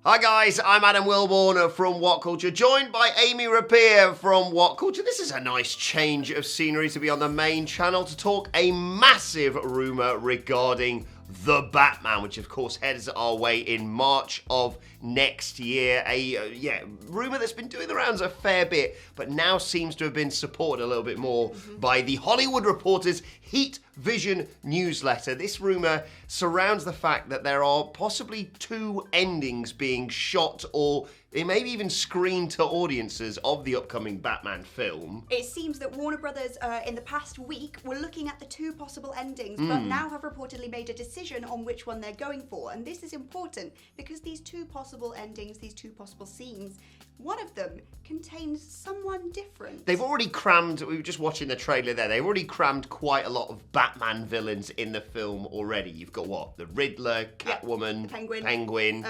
Hi guys, I'm Adam Wilborn from Whatculture, joined by Amy Rapier from Whatculture. This is a nice change of scenery to be on the main channel to talk a massive rumour regarding The Batman, which of course heads our way in March of next year. A rumour that's been doing the rounds a fair bit, but now seems to have been supported a little bit more by the Hollywood Reporter's Heat Vision newsletter. This rumour surrounds the fact that there are possibly two endings being shot or maybe even screened to audiences of the upcoming Batman film. It seems that Warner Brothers in the past week were looking at the two possible endings, but now have reportedly made a decision on which one they're going for. And this is important because these two possible endings, these two possible scenes, one of them contains someone different. They've already crammed, we were just watching the trailer there, they've already crammed quite a lot of Batman villains in the film already. You've got what? The Riddler, Catwoman, the Penguin.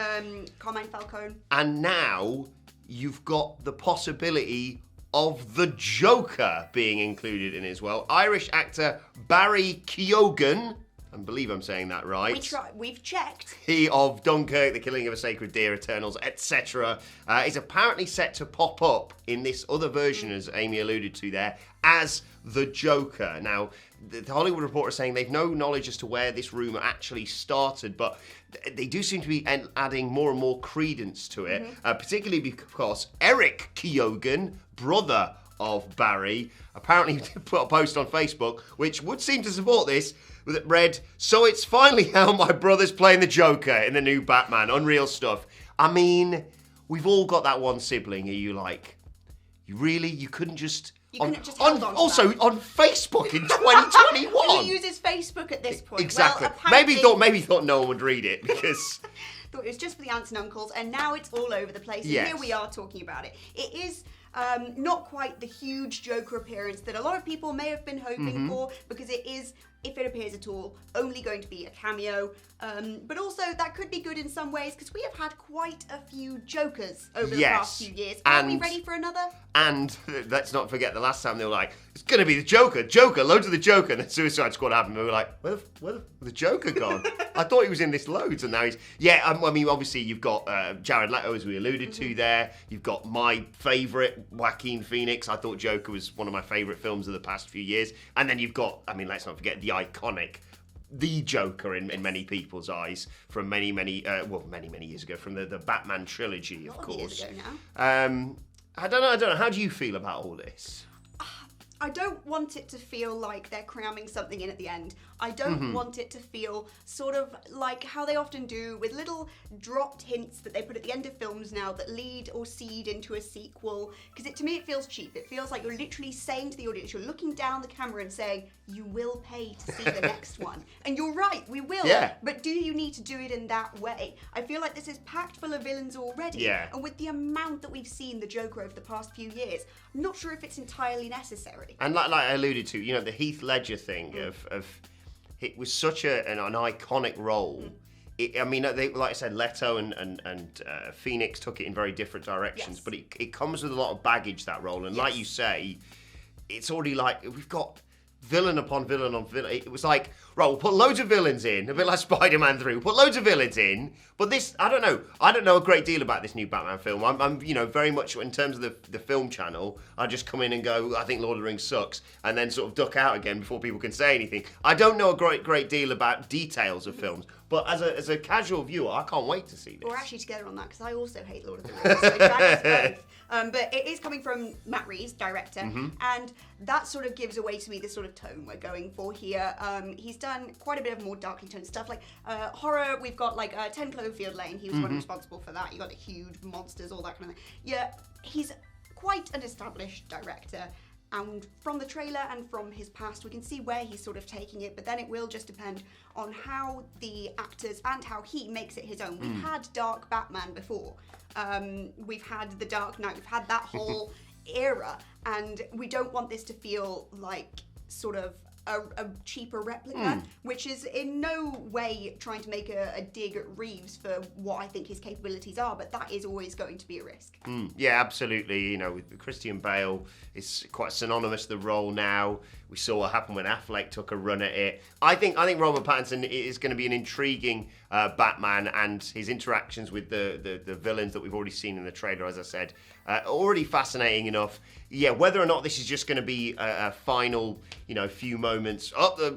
Carmine Falcone. And now you've got the possibility of the Joker being included in it as well. Irish actor Barry Keoghan, I believe I'm saying that right. We've checked. He of Dunkirk, The Killing of a Sacred Deer, Eternals, etc. Is apparently set to pop up in this other version, as Amy alluded to there, as the Joker. Now, the Hollywood Reporter is saying they've no knowledge as to where this rumour actually started, but they do seem to be adding more and more credence to it, particularly because Eric Keoghan, brother of Barry, apparently put a post on Facebook, which would seem to support this, that read, "So it's finally out, my brother's playing the Joker in the new Batman. Unreal stuff." I mean, we've all got that one sibling. Are you like, you couldn't just... hold on to also, that. on Facebook in 2021. Who uses Facebook at this point? Exactly. Well, maybe thought no one would read it because... thought it was just for the aunts and uncles, and now it's all over the place. And Yes. here we are talking about it. It is not quite the huge Joker appearance that a lot of people may have been hoping for, because it is, if it appears at all, only going to be a cameo. But also, that could be good in some ways, because we have had quite a few Jokers over the past few years. Are we ready for another? And let's not forget the last time they were like, it's going to be the Joker, loads of the Joker. And then Suicide Squad happened, and we were like, where the Joker gone? I thought he was in this loads, and now he's... Yeah, I mean, obviously, you've got Jared Leto, as we alluded to there. You've got my favourite, Joaquin Phoenix. I thought Joker was one of my favourite films of the past few years. And then you've got, I mean, let's not forget the iconic... The Joker in many people's eyes from many years ago, from the Batman trilogy, of course. Years ago now. I don't know. How do you feel about all this? I don't want it to feel like they're cramming something in at the end. I don't want it to feel sort of like how they often do with little dropped hints that they put at the end of films now that lead or seed into a sequel. Because to me it feels cheap. It feels like you're literally saying to the audience, you're looking down the camera and saying, you will pay to see the next one. And you're right, we will. Yeah. But do you need to do it in that way? I feel like this is packed full of villains already. Yeah. And with the amount that we've seen the Joker over the past few years, I'm not sure if it's entirely necessary. And like I alluded to, the Heath Ledger thing of it was such an iconic role. Like I said, Leto and Phoenix took it in very different directions, but it comes with a lot of baggage, that role. And like you say, it's already like we've got villain upon villain on villain. It was like, right, we'll put loads of villains in, a bit like Spider-Man 3. We'll put loads of villains in, but this, I don't know. I don't know a great deal about this new Batman film. I'm very much, in terms of the film channel, I just come in and go, I think Lord of the Rings sucks, and then sort of duck out again before people can say anything. I don't know a great deal about details of films, but as a casual viewer, I can't wait to see this. We're actually together on that, because I also hate Lord of the Rings, so drag us both. But it is coming from Matt Reeves, director, and that sort of gives away to me the sort of tone we're going for here. He's done quite a bit of more darkly toned stuff, like horror. We've got like 10 Cloverfield Lane. He was one responsible for that. You got the huge monsters, all that kind of thing. Yeah, he's quite an established director. And from the trailer and from his past, we can see where he's sort of taking it, but then it will just depend on how the actors and how he makes it his own. We've had Dark Batman before. We've had The Dark Knight. We've had that whole era, and we don't want this to feel like sort of a cheaper replica, which is in no way trying to make a dig at Reeves for what I think his capabilities are, but that is always going to be a risk. Yeah, absolutely. With Christian Bale, it's quite synonymous, the role now. We saw what happened when Affleck took a run at it. I think Robert Pattinson is going to be an intriguing Batman and his interactions with the villains that we've already seen in the trailer, as I said, already fascinating enough. Yeah, whether or not this is just going to be a final, few moments.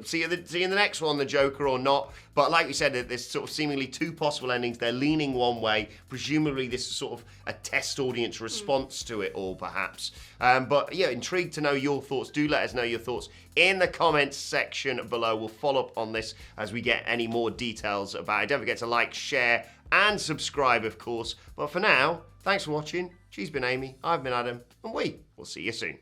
See you in the next one, the Joker, or not. But like we said, there's sort of seemingly two possible endings. They're leaning one way. Presumably, this is sort of a test audience response to it all, perhaps. But yeah, intrigued to know your thoughts. Do let us know your thoughts in the comments section below. We'll follow up on this as we get any more details about it. Don't forget to like, share, and subscribe, of course. But for now, thanks for watching. She's been Amy, I've been Adam, and we will see you soon.